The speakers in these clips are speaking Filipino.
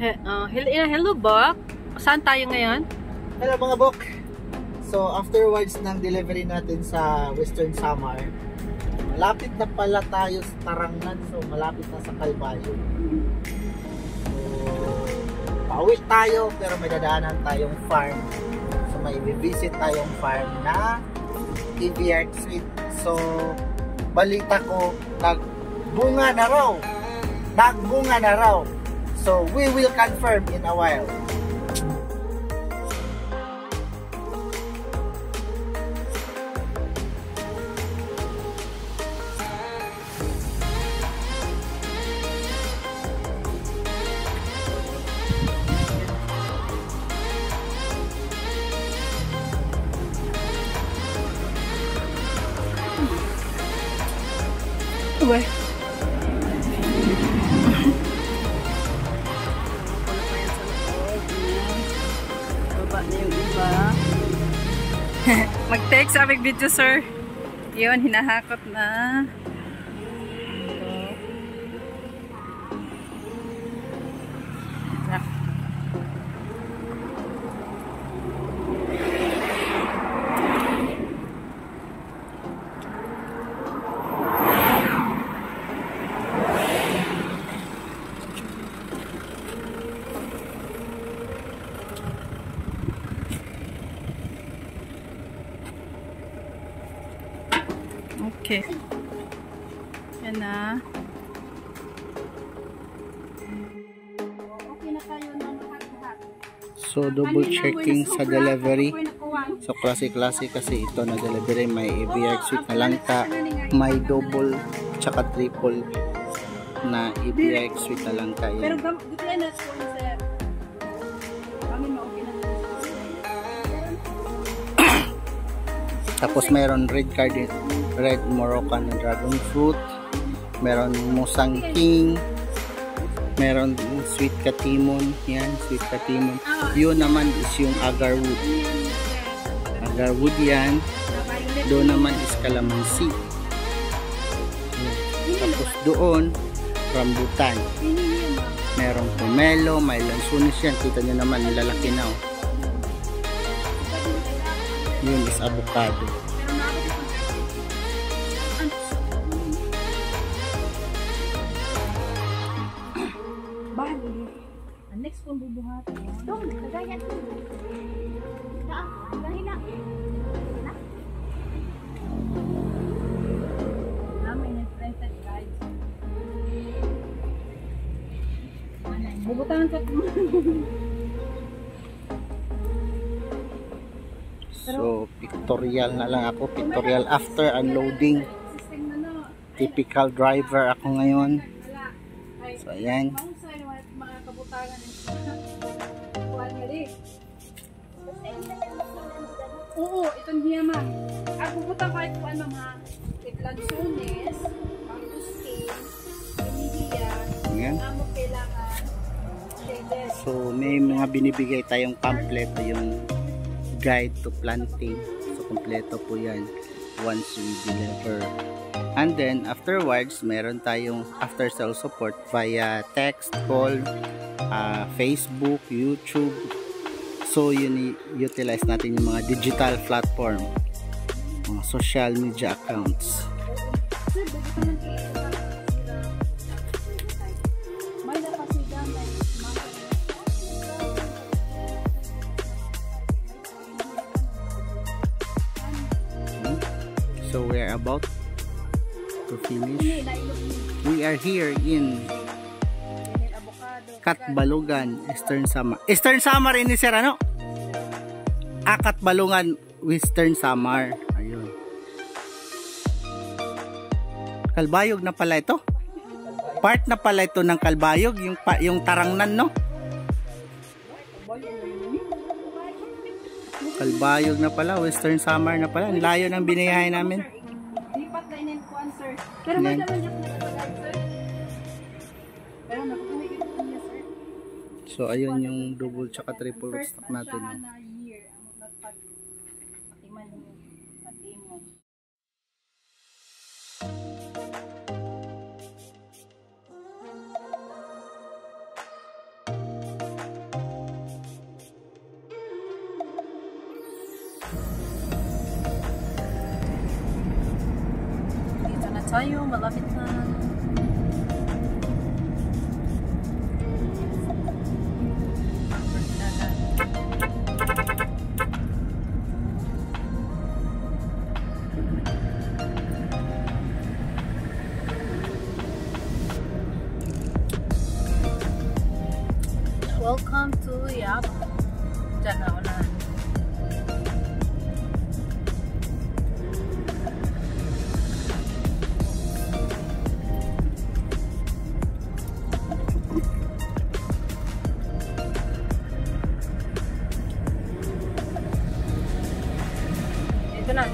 Hello, Bok. Saan tayo ngayon? Hello mga Bok. So afterwards ng delivery natin sa Western Samar, malapit na pala tayo sa Tarangnan. So malapit na sa Calvayo. So pauwi tayo pero may dadaanan tayong farm. So may i-visit tayong farm na EVR Sweet. So balita ko nagbunga na raw. Nagbunga na raw. So we will confirm in a while. Uy. Mag-take sa aming video, sir. Yun, hinahakot na. Okay. Yan na. So double checking sa delivery. So klase-klase kasi ito na delivery, may EVR Sweet na langka, may double tsaka triple na EVR Sweet na langka. Pero dito yan na sir. Kami ma-okay na. Tapos mayroon red Moroccan na dragon fruit, meron Musang King, meron sweet katimon. Yan, sweet katimon. Yun naman is yung agarwood. Agarwood yan. Doon naman is calamansi. Tapos doon rambutan. Merong pomelo, may lansunis yan. Kita nyo naman, lalaki na. Yun is avocado. Next kung bubuhat. Dong, kagayan. Dahila. Namin nag-printed guys. Bubutan sa So, pictorial na lang ako. Pictorial after unloading. Typical driver ako ngayon. So, ayan. Oo, ito niya ma'am. Ako pupunta kahit po ano mga lansunes, mangustin, pinihiya, amo kailangan. So, may mga binibigay tayong pamphlet, yung guide to planting. So, kompleto po yan once we deliver. And then, afterwards, meron tayong after sale support via text, call, Facebook, YouTube. So, yun, utilize natin yung mga digital platform, mga social media accounts. So, we are about to finish. We are here in Katbalogan, Eastern Samar. Eastern Samar ini sir ano? Katbalogan, Western Samar. Ayun. Calbayog na pala ito. Part na pala ito ng Calbayog, yung Tarangnan, no? Calbayog na pala, Western Samar na pala. Ang layo ng biniyahe namin. Lipat na ininkuan, sir. Pero may naman yung nakatagay, sir. Pero nakukumigil ko niya, sir. So, ayun yung double tsaka triple stock natin. No? tayo, malapit na. Welcome to Yap. Diyan na unahan. Dito na.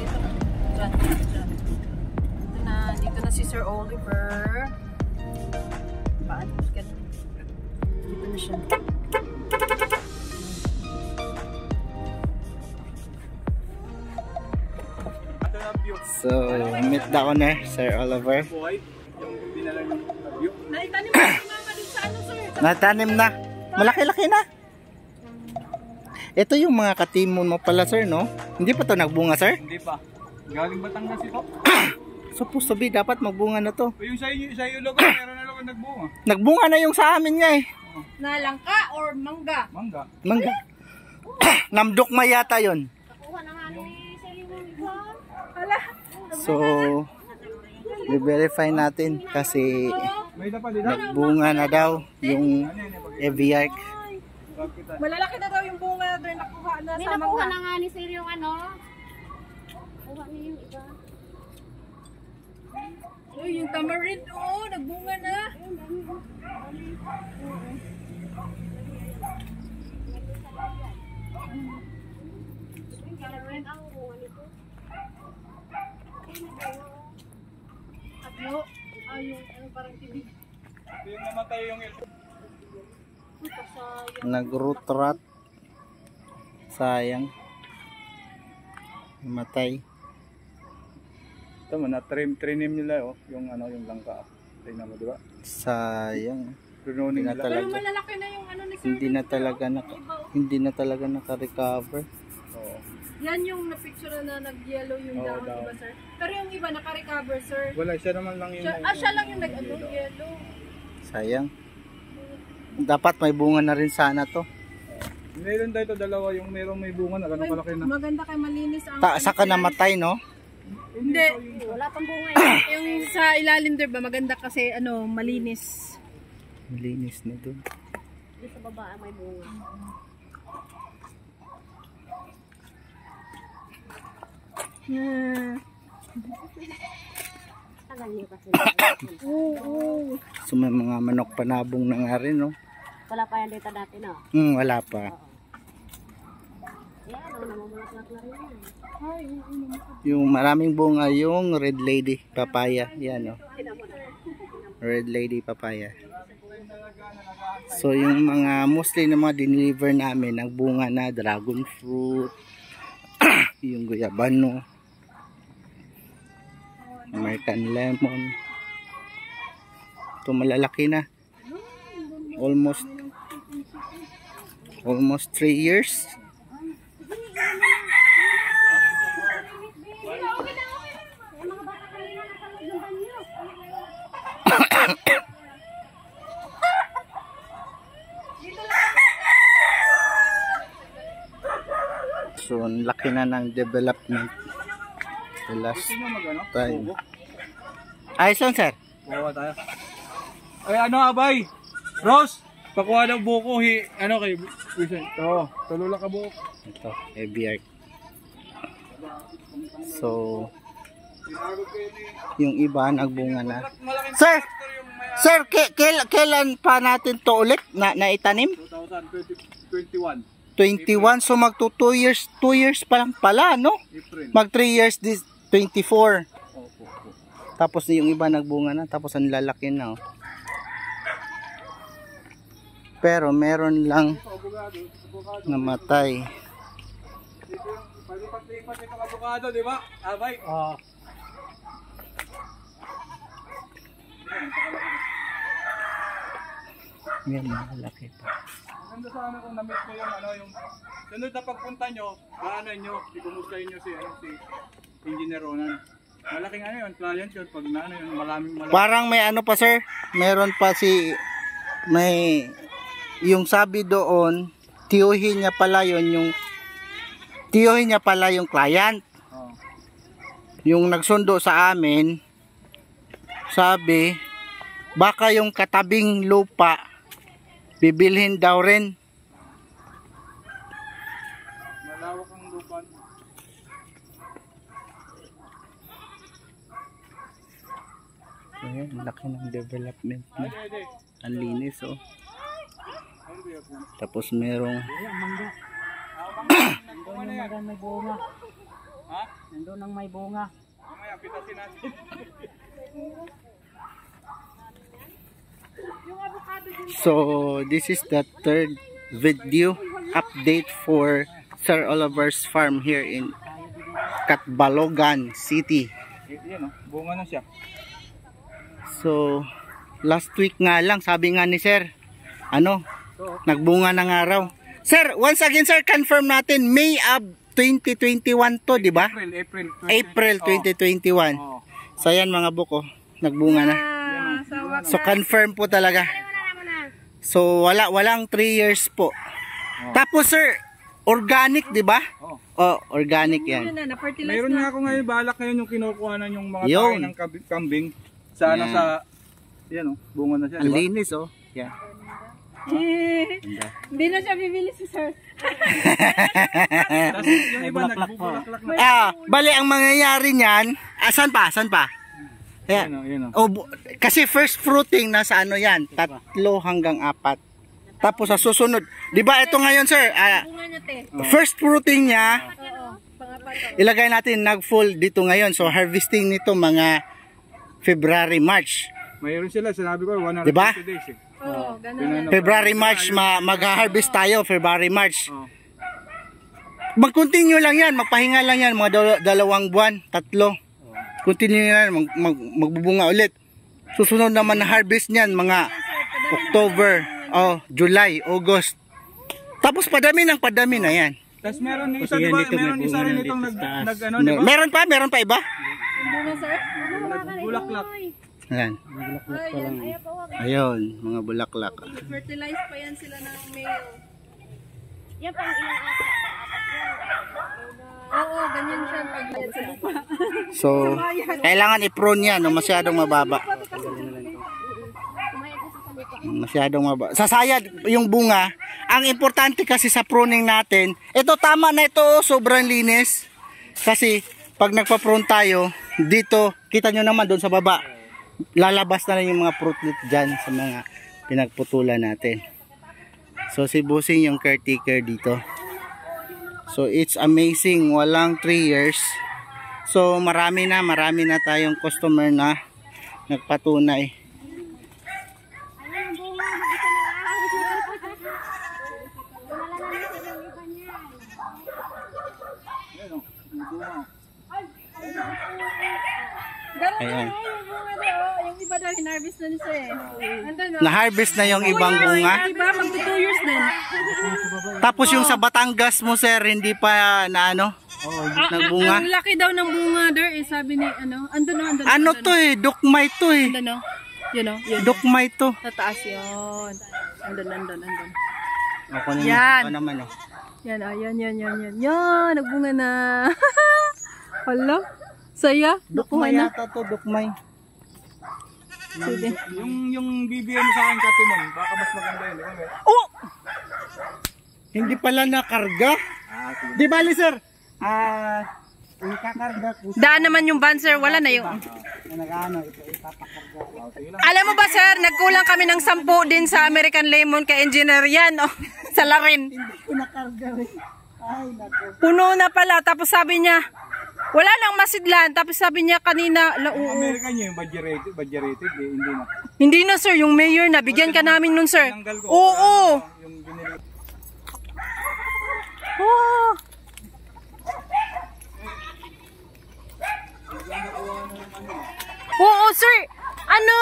Diyan. Dito na si Sir Oliver. Paano? Dito na siya. So, meet the owner, Sir Oliver. Naitanim mo si Mama din sa ano, sir? Natanim na. Malaki-laki na. Ito yung mga katimon mo pala, sir, no? Hindi pa to nagbunga, sir? Hindi pa. Galing Batangas ito. Supposed to be, dapat magbunga na to. Yung sa iyo logo, meron na logo nagbunga. Nagbunga na yung sa amin nga eh. Nalangka or mangga? Mangga. Mangga. Namdok yata yun. Nakuha na nga ni Selimo ito. Hala. So, i-verify natin kasi May na pa din. nagbunga na daw yung Eviarch. Malalaki na daw yung bunga doon nakuha na May sa nakuha mangga. na nga ni Sir yung ano. Kuha niya yung iba. Uy, yung tamarind, oh, nagbunga na. Ang bunga nito. Atlo. Ay, yung ano parang tibig. Yung namatay yung Nag-root rot. Sayang. Namatay. ito mo na trinim nila oh, yung ano yung langka. Tingnan mo di ba? Sayang. Pruning Hindi na nila. Pero talaga. malalaki na yung ano ni Sir. Hindi na talaga naka-recover. Oo. Yan yung na-picture na nag-yellow yung Oo, dahon, dahon. diba, sir? Pero yung iba naka-recover, sir. Wala siya naman lang yung Siya lang yung nag-ano, yellow. Sayang. Dapat may bunga na rin sana to. meron daw ito dalawa yung meron may bunga na ganun kalaki na. Maganda kay malinis ang... Saka namatay, no? Hindi. Wala pang bunga eh. Yung sa ilalim din ba, maganda kasi ano, malinis. Malinis na dun. Dito sa baba may bunga. Tagal niyo kasi. Oo. So may mga manok panabong na nga rin, no? Wala pa yan dito dati no? Wala pa. Yan, namumulaklak na rin yan. Yung maraming bunga yung Red Lady Papaya. Yan, no? Red Lady Papaya. So yung mga mostly na mga dineliver namin, nagbunga na dragon fruit, yung guyabano, American lemon. Ito malalaki na. Almost 3 years. So, ang laki na ng development the last time. Ayos lang, sir. Bawa tayo. Ay ano abay? Rose, pakuha ng buko ano kay Vincent. Oo, tulula ka buko. Ito, Eviarch. So, yung iba nagbunga na. Sir! Sir, kailan pa natin to ulit na itanim? 2021. 21, so magto 2 years pa lang pala, no? April. Mag 3 years this 24. Opo. Tapos yung iba nagbunga na, tapos ang lalaki na. Oh. Pero meron lang namatay. Palipat-lipat itong avocado, di ba? Abay. Yan, malaki pa. Maganda sana kung na-meet ko yung ano yung sunod na pagpunta nyo, gaanan nyo, ikumustahin nyo si Engineer Ronan. Malaking ano yun, client yun, pag na ano yun, malaming. Parang may ano pa sir, meron pa may yung sabi doon, tiyuhin niya pala yung client. Oh. Yung nagsundo sa amin, sabi, baka yung katabing lupa, bibilhin daw rin. Malawak ang lupa. Ayan, laki ng development na. Ang linis oh. Tapos merong May bunga. Ha? Nandun ang may bunga. Mamaya, pitasin natin. So this is the third video update for Sir Oliver's farm here in Catbalogan City. Yan o, bunga na siya. So last week nga lang, sabi nga ni Sir, nagbunga ng araw. Sir, once again sir, confirm natin May of 2021 to, di ba? April 2021. Oh. So yan mga buko, nagbunga na. So confirm po talaga. So walang 3 years po. Tapos sir, organic, di ba? Oh, organic yan. Mayroon nga ako ngayon, balak ngayon yung kinukuha na yung mga tayo ng kambing. Sa ano sa, yan o, bunga na siya, Ang diba? linis oh. Yeah. Hindi na siya bibili si sir. Tapos yung iba nagbubulaklak na. Bali ang mangyayari niyan, saan pa? Yeah. Yan o. Kasi first fruiting nasa ano yan, 3 hanggang 4. Tapos sa susunod, 'di ba ito ngayon sir, first fruiting niya, ilagay natin nag-full dito ngayon. So harvesting nito mga February, March. Mayroon sila, sinabi ko 150 Diba? days eh. Oo, ganun. February, March, mag-harvest tayo, February, March. Mag-continue lang yan, magpahinga lang yan, mga 2 buwan, 3. Continue yan, magbubunga ulit. Susunod naman na harvest niyan, mga October, July, August. Tapos padami na yan. Tapos meron isa, diba? Meron isa rin itong nag-ano, diba? Meron pa iba? Bunga sir? Bulaklak. Ayan. Ayun, mga bulaklak. Fertilize pa yan sila ng mail. Yan pang ilang apat. Oo, ganyan siya pag sa lupa. So, kailangan i-prune yan, masyadong mababa. Masyadong mababa. Sasayad yung bunga. Ang importante kasi sa pruning natin, ito tama na ito, sobrang linis. Kasi pag nagpa-prune tayo, dito, kita nyo naman doon sa baba, lalabas na rin yung mga fruitlet dyan sa mga pinagputulan natin. So si Busing yung caretaker dito. So it's amazing, walang 3 years. So marami na tayong customer na nagpatunay. Ayun, bunga. Mag-isa na lang. Wala na natin yung iba niya. Ganun Ayan. yung bunga daw. Yung iba daw, hinarvest na niya eh. Andun no? Na-harvest na yung ibang bunga. Yung iba, mag 2 years din. Tapos yung sa Batangas mo sir, hindi pa na nagbunga. Ang laki daw ng bunga there eh, sabi ni andun. Ano to eh, dukmay to eh. Andun no? Yun o, yun. Dukmay to. Sa taas yun. Andun. Ako Yan. naman eh. Yan, yan, nagbunga na. Hala, saya. Dukmay Nakuha na. yata to, dukmay. Sige. Yung BBM sa akin katimon, baka mas maganda yun, di ba? Oh! Hindi pala nakarga. Di bali sir. Ikakarga ko. Daan naman yung van sir, wala na yung... Nag-ano, ipapakarga. Alam mo ba sir, nagkulang kami ng 10 din sa American Lemon kay engineer yan. Oh, sa Larin. Hindi ko nakarga rin. Ay, nako. Puno na pala, tapos sabi niya, wala nang masidlan. Tapos sabi niya kanina, American niya yung budget rated eh, hindi na. hindi na sir, yung mayor na, bigyan ka namin nun sir. Tinanggal ko. Oo. Yung binili. Oh. Oo sir, ano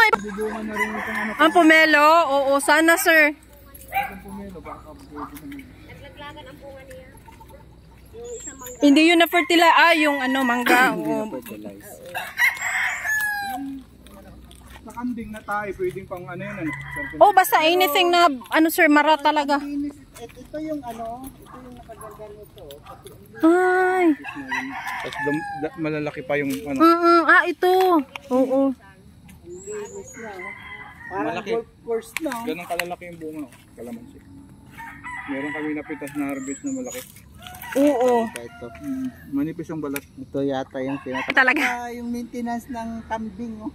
ang pomelo? Oo, sana sir. Naglaglagan ang bunga niya. Yung isang mangga. Hindi yun na fertilize. Ah, yung ano, mangga. Oo. Nakambing na tayo, pwedeng pang ano yun, ano? Oh, basta anything na, ano sir, mara talaga. Ito yung ano, ito yung nakaganda nito. Ay. Tapos malalaki pa yung ano. Ah, ito. Oo. Linis na. Parang Malaki. golf course na. Ganun kalalaki yung bunga, oh. Kalamansi. Meron kami napitas na harvest na malaki. Oo. Ito. Manipis yung balat. Ito yata yung Talaga. yung maintenance ng kambing. Oh.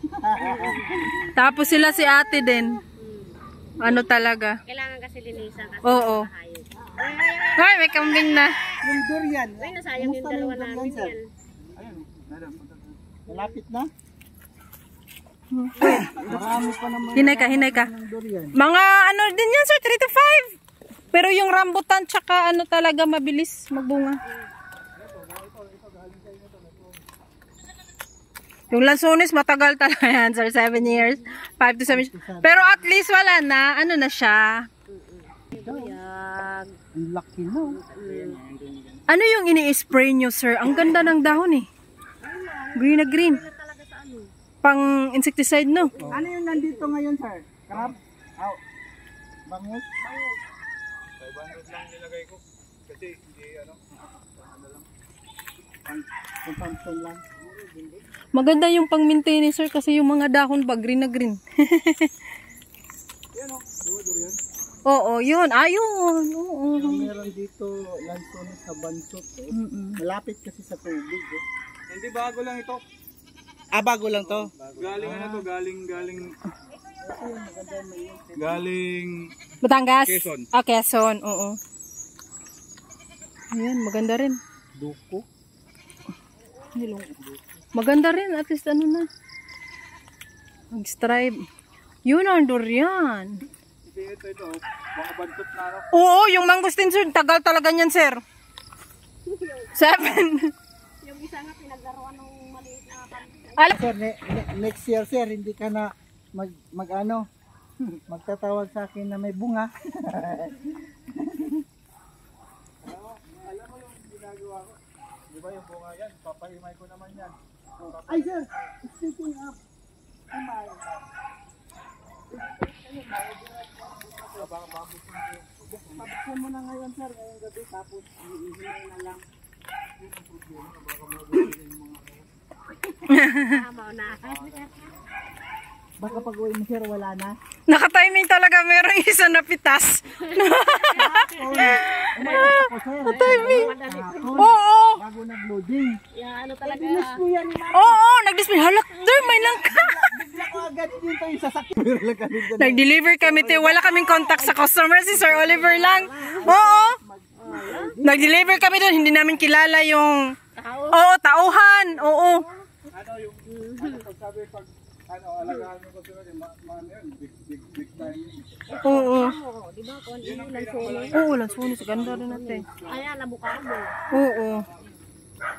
Tapos sila si ate din. Ano talaga? Kailangan kasi linisan kasi Oo. hayop. Ay, may kambing na. Yung durian. Ay, nasayang yung dalawa namin sir? yan. Ayun, madam. Malapit na? Marami pa naman Hinay ka. ng durian. Mga ano din yan sir, 3 to 5. Pero yung rambutan tsaka ano talaga mabilis magbunga. Yung lansones matagal talaga yan sir, 7 years. 5 to 7 years. Pero at least wala na, ano na siya. Yag. Ang laki no. Ano yung ini-spray nyo sir? Ang ganda ng dahon eh. Green na green. Talaga sa ano? Pang insecticide no? Ano yung nandito ngayon sir? Crab? Aw. Bangus? 500 lang nilagay ko. Kasi hindi ano lang. Consumption lang. Maganda yung pang-maintenance sir kasi yung mga dahon ba green na green. Yan o, durian. Oo, yun. Ayun. Oo. Meron dito lansones sa bansot. Eh. Malapit kasi sa tubig. Eh. Hindi, bago lang ito. Ah, bago lang to? Galing ano to, galing Batangas? Quezon. Ah, Quezon. Oo. Ayan, maganda rin. Duko. Maganda rin. At least ano na. Mag-stripe. Yun ang durian. Hindi, ito. Mga bantot na ano. Oo, yung mangosteen sir. Tagal talaga niyan sir. 7. Yung isa nga pinaglaruan ng maliit na kambing. Sir, next year sir, hindi ka na mag-ano, magtatawag sa akin na may bunga. Alam mo yung ginagawa ko. Di ba yung bunga yan? Papahimay ko naman yan. Ay sir, speaking of, babuksan mo na ngayon sir, ngayong gabi, tapos iihinay na lang. Tama na. Baka pag uwi mo sir, wala na. Naka-timing talaga. Merong isa na pitas. Umayos ako sir. Timing. Kahapon, Oo. bago nag-loading. Yan, ano talaga. Oo, nag-display. Halak, there, may langka. Bigla ko agad dito yung sasakyan. Lang kami dyan. Nag-deliver kami, te. Wala kaming contact sa customer. Si Sir Oliver lang. Oo. Nag-deliver kami doon. Hindi namin kilala yung... Oo, tauhan. Oo. Ano yung pagsabi pag ano alagaan mo ko sila yun, big time. Oo. Oo, di ba? Kung ano yung lansones. Oo, lansones. Ganda rin natin. Ayan, abukado. Oo.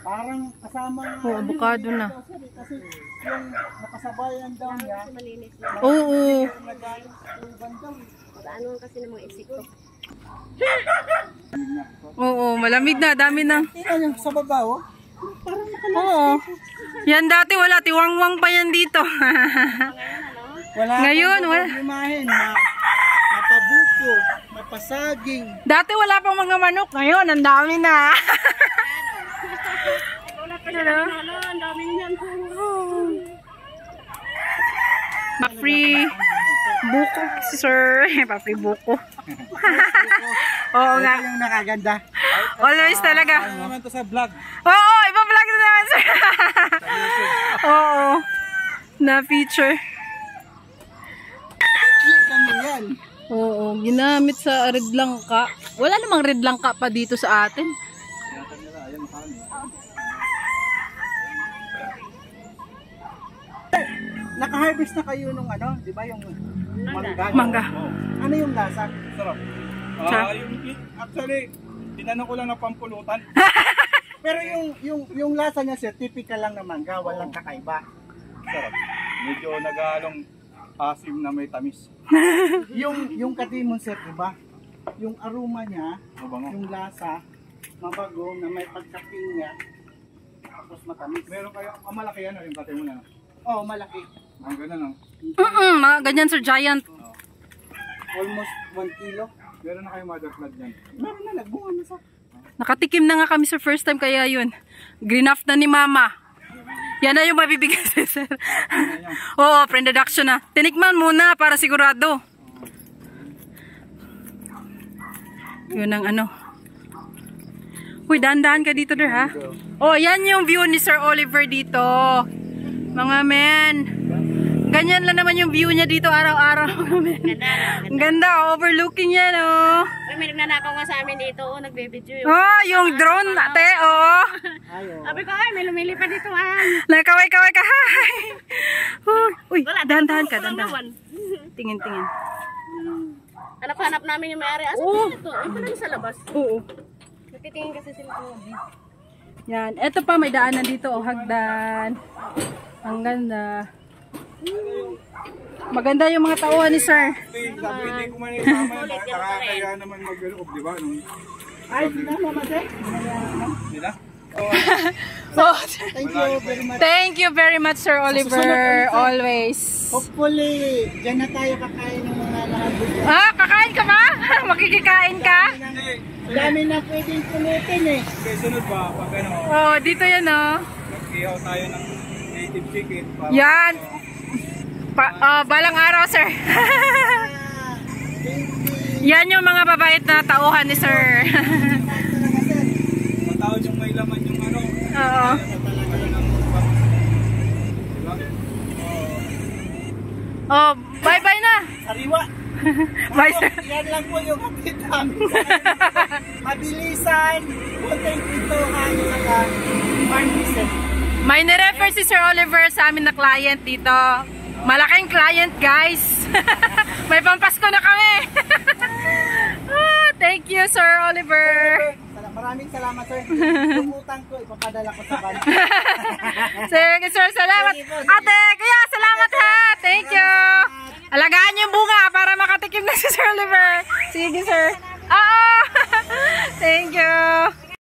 Parang kasama ng Oo, abukado na. kasi yung nakasabayan daw niya, Malinis na. Oo. nagaling sa tuban daw. Ano kasi ng mga insekto. Oo, malamig na. Dami na. Tingnan yung sa baba oh. Oo. Yan dati wala. Tiwangwang pa yan dito. Wala Ngayon, kang wala. problemahin. Mapabuko, mapasaging. Dati wala pang mga manok. Ngayon, ang dami na. Ano, ang daming yan. Pa-free buko, sir. Pa-free buko. Oo nga. Ito yung nakaganda. Always talaga. Ano naman to sa vlog? Oo, ipa-vlog na naman, sir. Oo. Na-feature. Kami yan. Oo, ginamit sa red langka. Wala namang red langka pa dito sa atin. Naka-harvest na kayo nung ano, di ba yung mangga? Mangga. Ano yung lasa? Sarap. Actually, tinanong ko lang ng pampulutan. Pero yung lasa niya sir, typical lang na mangga, walang kakaiba. Sarap. Medyo nag-aalong asim na may tamis. yung katimon sir, di ba? Yung aroma niya, Mabango. yung lasa, mabago na may pagkapinya. Tapos matamis. Meron kayo, malaki yan, yung kate mo na. Oh, malaki. Ang ganda no? Mga ganyan sir, giant. Almost 1 kilo. Meron na kayo mother flood yan. Meron na, nagbunga na sa. Nakatikim na nga kami sa first time kaya yun. Green off na ni mama. Yan na yung mabibigay sa sir. Oo, pre-introduction na. Tinikman muna para sigurado. Yun ang ano. Uy, dahan-dahan ka dito der ha. Oh, yan yung view ni Sir Oliver dito. Mga men. Ganyan lang naman yung view niya dito araw-araw. Ang ganda, overlooking yan oh. May nagnanakaw nga sa amin dito, nagbibidyo. Oh, yung drone ate, oh. Sabi ko, ay, may lumilipad dito ah. Nakaway-kaway ka, hi. Uy, dahan-dahan ka, dahan-dahan. Tingin-tingin. Hanap-hanap namin yung may-ari. Asa Oo. ito? Ito lang sa labas. Oo. Natitingin kasi sila ko. Yan, eto pa may daanan dito, oh, hagdan. Ang ganda. Maganda yung mga tauhan ni sir. Sabi, hindi ko man isama, nakakaya naman mag-loob, di ba? Ay, sila naman sir. Nila? Oh, Thank you very much. thank you very much Sir Oliver, always. Hopefully, dyan na tayo kakain ng mga lahat. Ah, kakain ka ba? Makikikain ka? Hindi. Dami na pwedeng pulutin eh. Okay, sunod ba? Pag ano, Oh, dito yan oh. mag-ihaw tayo ng native chicken. Para Yan. Balang araw sir. Yan yung mga babait na tauhan ni sir. matawad yung may laman yung ano. Oo. Diba? Oh, bye-bye na. Sariwa. Bye sir. Yan lang po yung kapit namin. Mabilisan, konting pintuhan, saka marmisen. May nirefer si Sir Oliver sa amin na client dito. Malaking client guys. May pampasko na kami. Thank you Sir Oliver. Maraming salamat sir. Yung utang ko, ipapadala ko sa bank. Sige sir, salamat. Ate, kaya salamat